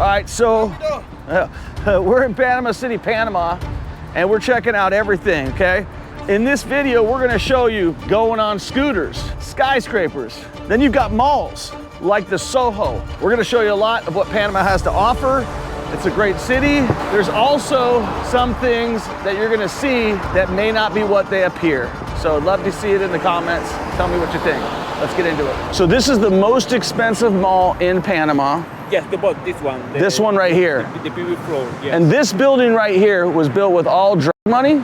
All right, so we're in Panama City, Panama, and we're checking out everything, okay? In this video, we're gonna show you going on scooters, skyscrapers. Then you've got malls like the Soho. We're gonna show you a lot of what Panama has to offer. It's a great city. There's also some things that you're gonna see that may not be what they appear. So I'd love to see it in the comments. Tell me what you think. Let's get into it. So this is the most expensive mall in Panama. Yes, this one. This one right here. The PV floor, yes. And this building right here was built with all drug money?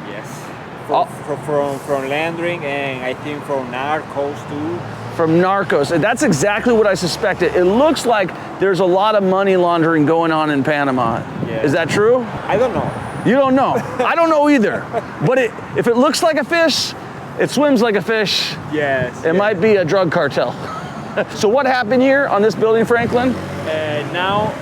Yes. From laundering, and I think from narcos too. From narcos. And that's exactly what I suspected. It looks like there's a lot of money laundering going on in Panama. Yeah. Is that true? I don't know. You don't know. I don't know either. But if it looks like a fish, it swims like a fish. Yes. It might be a drug cartel. So what happened here on this building, Franklin? Now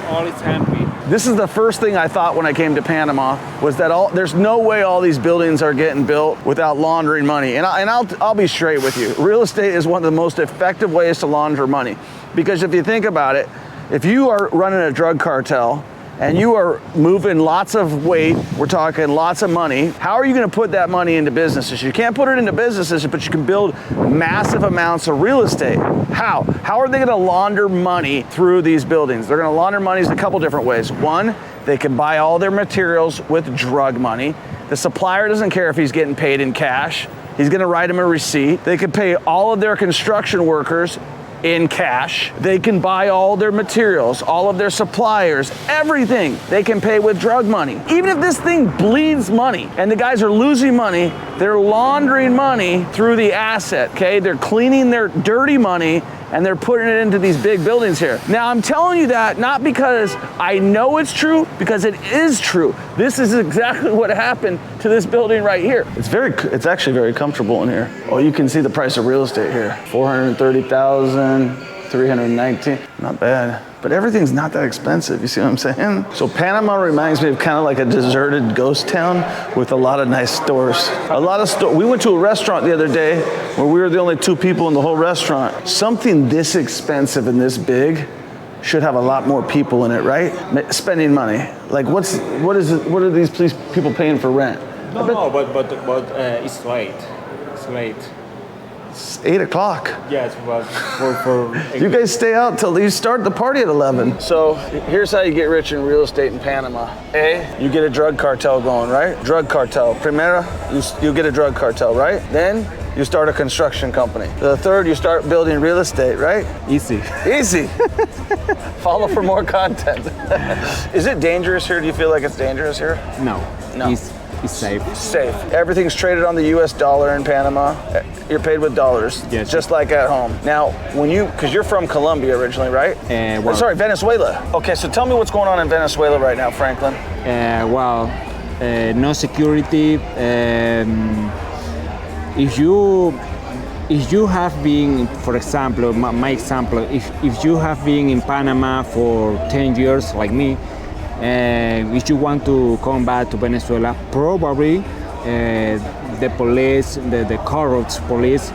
all is happy. This is the first thing I thought when I came to Panama, was that there's no way all these buildings are getting built without laundering money. And I'll be straight with you. Real estate is one of the most effective ways to launder money. Because if you think about it, if you are running a drug cartel and you are moving lots of weight, we're talking lots of money, how are you gonna put that money into businesses? You can't put it into businesses, but you can build massive amounts of real estate. How? How are they gonna launder money through these buildings? They're gonna launder money in a couple different ways. One, they can buy all their materials with drug money. The supplier doesn't care if he's getting paid in cash. He's gonna write him a receipt. They can pay all of their construction workers in cash. They can buy all their materials, all of their suppliers, everything they can pay with drug money. Even if this thing bleeds money and the guys are losing money, they're laundering money through the asset, okay? They're cleaning their dirty money and they're putting it into these big buildings here. Now I'm telling you that not because I know it's true, because it is true. This is exactly what happened to this building right here. It's actually very comfortable in here. Oh, you can see the price of real estate here. 430,000, 319, not bad. But everything's not that expensive, you see what I'm saying? So Panama reminds me of kind of like a deserted ghost town with a lot of nice stores. We went to a restaurant the other day where we were the only two people in the whole restaurant. Something this expensive and this big should have a lot more people in it, right? Spending money. Like what are these people paying for rent? No, but it's late. It's late. It's 8 o'clock. Yes, but for you guys stay out till you start the party at 11. So here's how you get rich in real estate in Panama. You get a drug cartel going, right? Drug cartel. Primero, you get a drug cartel, right? Then you start a construction company. The third, you start building real estate, right? Easy. Easy. Follow for more content. Is it dangerous here? Do you feel like it's dangerous here? No. It's safe. Safe. Everything's traded on the US dollar in Panama. You're paid with dollars, yes, just like at home. Now, because you're from Colombia originally, right? Sorry, Venezuela. Okay, so tell me what's going on in Venezuela right now, Franklin. No security. If you have been, for example, my example, if you have been in Panama for 10 years, like me, if you want to come back to Venezuela, probably the police, the corrupt police,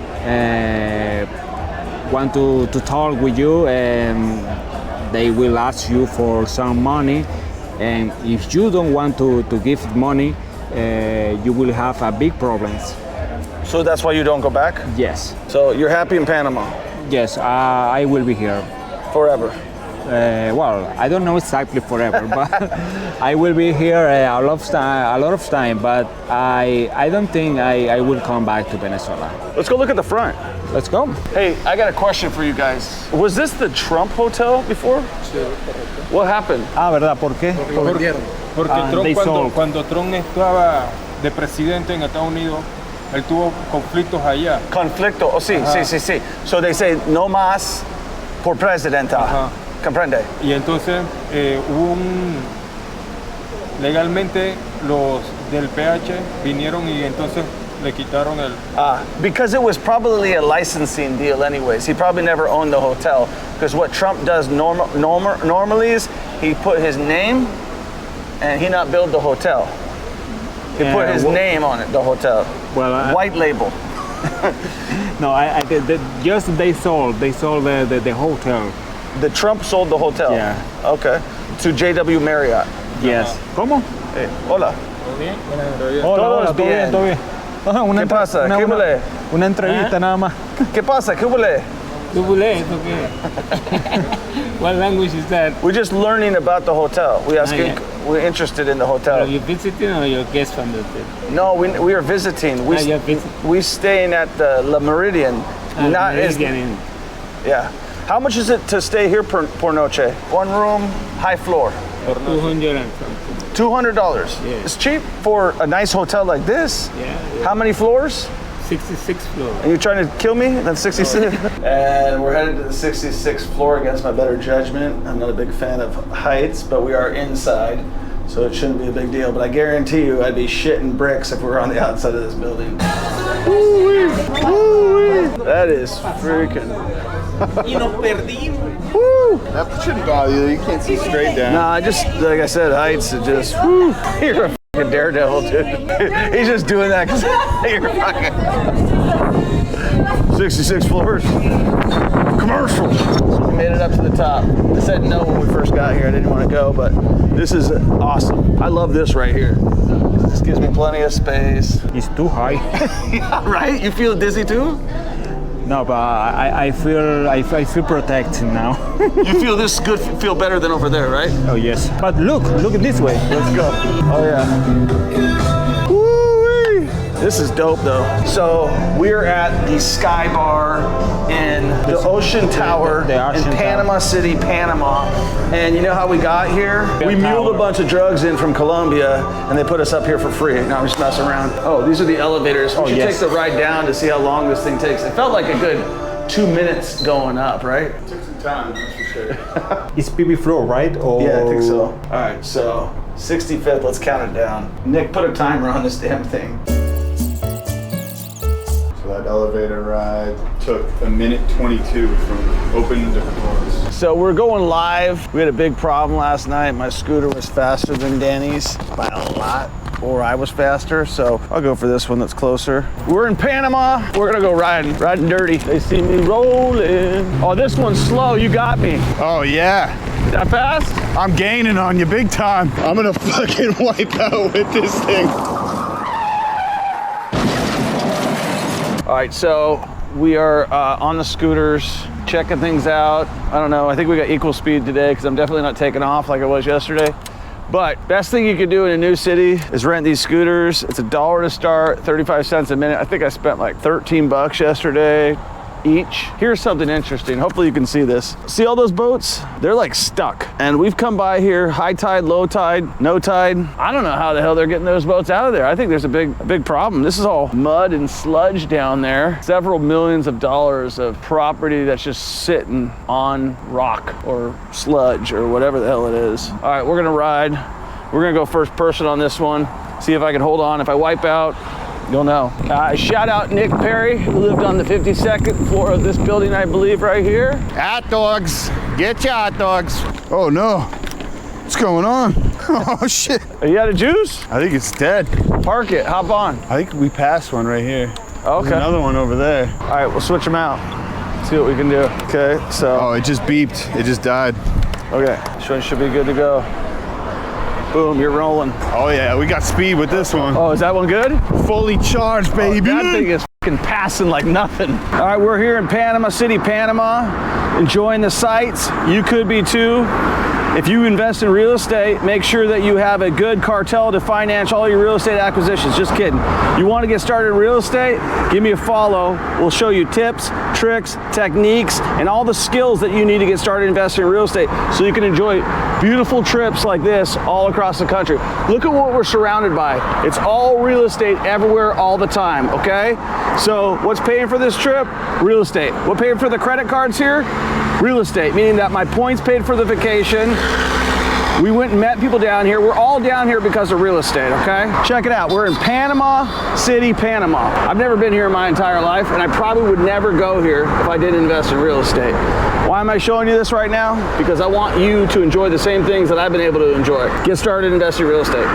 want to talk with you, and they will ask you for some money. And if you don't want to give money, you will have big problems. So that's why you don't go back? Yes. So you're happy in Panama? Yes, I will be here. Forever? Well, I don't know exactly forever, but I will be here a lot of time, but I don't think I will come back to Venezuela. Let's go look at the front. Let's go. Hey, I got a question for you guys. Was this the Trump hotel before? What happened? ¿Verdad? ¿Por qué? Porque Trump, cuando Trump estaba de presidente en Estados Unidos, él tuvo conflictos allá. Conflicto, oh sí, sí. So they say, no más por presidenta. Comprende. Y entonces legalmente los del PH vinieron y entonces le quitaron el... Because it was probably a licensing deal anyways. He probably never owned the hotel. Because what Trump does normally is he put his name and he not build the hotel. He put his name on it, the hotel. Well, white label. No, just they sold the hotel. The Trump sold the hotel. Yeah. Okay. To JW Marriott. Yes. ¿Cómo? Hey, hola. Hola, Todo hola, es todo bien, bien. todo bien. Ajá, ¿Qué pasa? ¿Qué huele? una entrevista nada más. ¿Qué pasa? ¿Qué huele? What language is that? We're just learning about the hotel. Yeah. We're interested in the Are hotel. you visiting or you're guest from the hotel? No, we are visiting. you're visiting. We staying at the La Meridian. Not as- yeah. How much is it to stay here por noche? One room, high floor. 200 and something. $200. Yeah. It's cheap for a nice hotel like this. Yeah. How many floors? 66 floor. Are you trying to kill me? That's 66. And we're headed to the 66th floor against my better judgment. I'm not a big fan of heights, but we are inside, so it shouldn't be a big deal. But I guarantee you I'd be shitting bricks if we were on the outside of this building. That is freaking... Woo! That shouldn't bother you. You can't see straight down. Nah, just, like I said, heights are just... Woo, you're a fucking daredevil, dude. He's just doing that because you're fucking... 66 floors. Commercial. We made it up to the top. I said no when we first got here. I didn't want to go, but this is awesome. I love this right here. This gives me plenty of space. It's too high. Yeah, right? You feel dizzy too? No, but I feel protected now. You feel this good, feel better than over there, right? Oh yes. But look at this way. Let's go. Oh yeah. Woo-wee. This is dope though. So we're at the Sky Bar in the Ocean Tower The Ocean in Panama City, Panama. And you know how we got here? We muled a bunch of drugs in from Colombia and they put us up here for free. No, I'm just messing around. Oh, these are the elevators. We should yes. take the ride down to see how long this thing takes. It felt like a good 2 minutes going up, right? It took some time, that's for sure. It's PB floor, right? Or... Yeah, I think so. All right, so 65th, let's count it down. Nick, put a timer on this damn thing. So that elevator ride took 1:22 from opening to close. So we're going live. We had a big problem last night. My scooter was faster than Danny's by a lot, or I was faster, so I'll go for this one that's closer. We're in Panama. We're gonna go riding dirty. They see me rolling. Oh, this one's slow. You got me. Oh yeah, That fast? I'm gaining on you big time. I'm gonna fucking wipe out with this thing. All right, so we are on the scooters, checking things out. I don't know, I think we got equal speed today because I'm definitely not taking off like I was yesterday. But best thing you could do in a new city is rent these scooters. It's $1 to start, 35 cents a minute. I think I spent like 13 bucks yesterday each. Here's something interesting. Hopefully you can see this. See all those boats? They're like stuck. And we've come by here, high tide, low tide, no tide. I don't know how the hell they're getting those boats out of there. I think there's a big problem. This is all mud and sludge down there. Several millions of dollars of property that's just sitting on rock or sludge or whatever the hell it is. All right, we're gonna ride. We're gonna go first person on this one. See if I can hold on. If I wipe out, you'll know. Shout out Nick Perry, who lived on the 52nd floor of this building, I believe, right here. Hot dogs, get your hot dogs. Oh no, what's going on? Oh shit. Are you out of juice? I think it's dead. Park it, hop on. I think we passed one right here. Okay. There's another one over there. All right, we'll switch them out. See what we can do. Okay, so. Oh, it just beeped. It just died. Okay, should be good to go. Boom, you're rolling. Oh yeah, we got speed with this one. Oh, is that one good? Fully charged, baby. That thing is fucking passing like nothing. All right, we're here in Panama City, Panama, enjoying the sights. You could be too. If you invest in real estate, make sure that you have a good cartel to finance all your real estate acquisitions. Just kidding. You want to get started in real estate? Give me a follow. We'll show you tips, tricks, techniques, and all the skills that you need to get started investing in real estate so you can enjoy beautiful trips like this all across the country. Look at what we're surrounded by. It's all real estate everywhere all the time, okay? So what's paying for this trip? Real estate. What paying for the credit cards here? Real estate, meaning that my points paid for the vacation. We went and met people down here. We're all down here because of real estate, okay? Check it out. We're in Panama City, Panama. I've never been here in my entire life, and I probably would never go here if I didn't invest in real estate. Why am I showing you this right now? Because I want you to enjoy the same things that I've been able to enjoy. Get started investing in real estate.